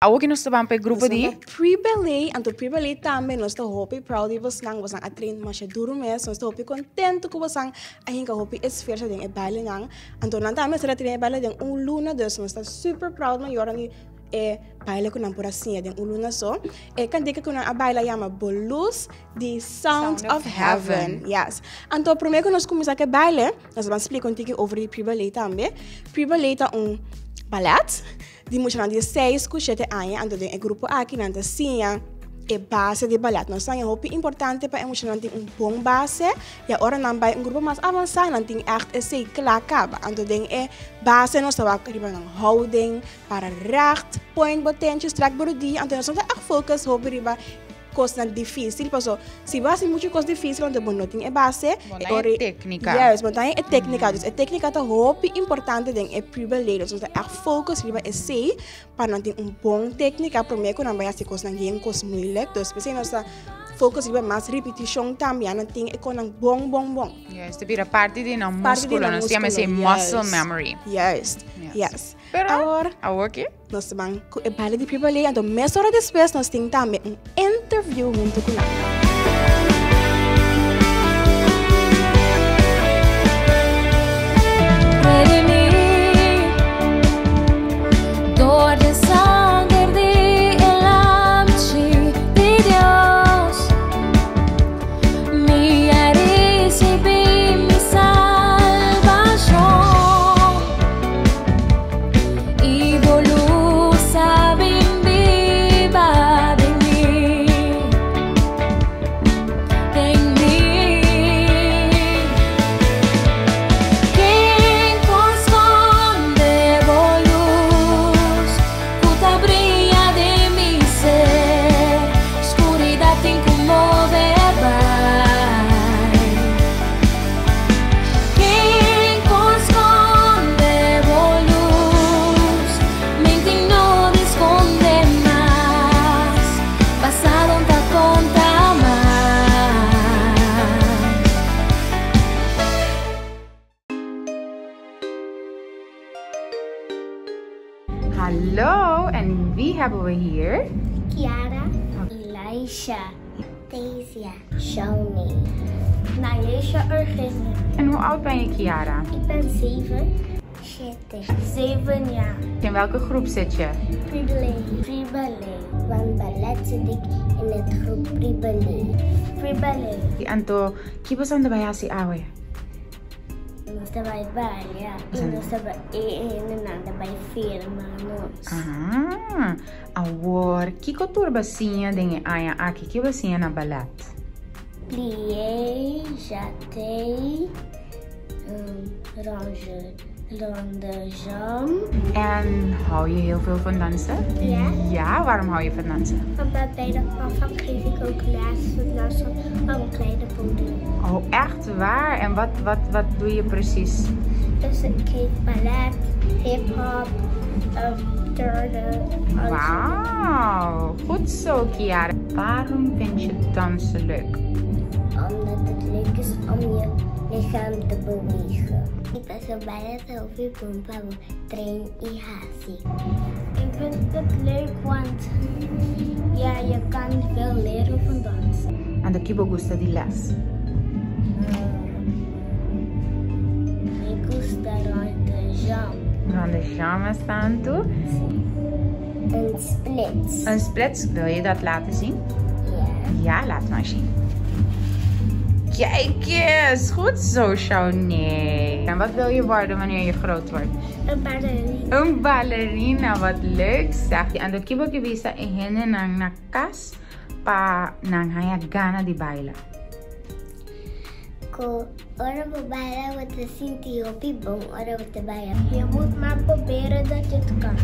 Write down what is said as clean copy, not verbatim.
Ook in onze groepen die? PreBallet, en to PreBallet tambe, nós tô hopi proud de você a train Masha duro mes, nós tô hopi contento com você, a gente hopi esfera de baile nang, en to nanta mes era train baile de luna, dus nós tá super proud maior ani baile com nampura assim de luna so, Kantikanan com a baile chama Bolus, the Sound of Heaven, yes. En to primeiro nós começar que baile, nós vamos explicar um pouco over PreBallet tambe. PreBallet é ballet, die moet je dan die 6 kushete aan je, en dan een groep aqui na dancinha é base de ballet. Nós temos hopi importante para emocionar tem bom base, e agora não vai grupo mais avançado, não tem echt esse klakaba. Então tem base nós tava riba ng houding para recht, point potential, strak body, então nós temos focus hopi riba coisa difícil, porque se você muito coisa difícil, então não tem base, é técnica. Yes, mas tem técnica, dus técnica tá hopi importante tem PreBallet, então é focus riba esse para não ter bom técnica, para mim quando vai assim coisa ninguém coisa moeilijk, dus especialmente nossa focus riba mais repetition também, não tem com bom. Yes, de vira parte de não músculo, nós temos esse muscle memory. Yes. Pero agora que nós vamos baile de PreBallet, então mais hora depois nós temos também interview junto com ela. Hallo, en wie hebben we hier? Chiara, Elisha, Thesia, Shawnee, Naisha Urgine. En hoe oud ben je, Chiara? Ik ben 7 jaar. In welke groep zit je? PreBallet. Van ballet zit ik in het groep PreBallet. En to, kipo saan ba si awe? Nós trabalhamos, e nós trabalhamos firma. Agora, que turba sim tem aqui que você na ballet? Plié, jeté, rondejam. En hou je heel veel van dansen? Ja. Ja, waarom hou je van dansen? Omdat bij de afval geef ik ook les op een kleine podium. Oh, echt waar? En wat doe je precies? Dus ik geef ballet, hip-hop, turnen. Wauw, goed zo, Chiara. Waarom vind je dansen leuk? Omdat het leuk is om je lichaam te bewegen. Ik ben zo blij dat heel veel pompen trainen in Hasi. Ik vind het leuk, want ja, je kan veel leren van dansen. En de kibo gusta die les? Ik gusta rondejam. Rondejam is dan toe? Een splits. Een splits, wil je dat laten zien? Ja. Ja, laat maar zien. Kijk eens, goed zo, Shawnee. En wat wil je worden wanneer je groot wordt? Een ballerina. Een ballerina, wat leuk zeg je. En de kibo kibisa ihene nang nakas pa nang haya gana di baila. Ora we bailen met de Sinti op die boom, ora we te bailen. Je moet maar proberen dat je het kan.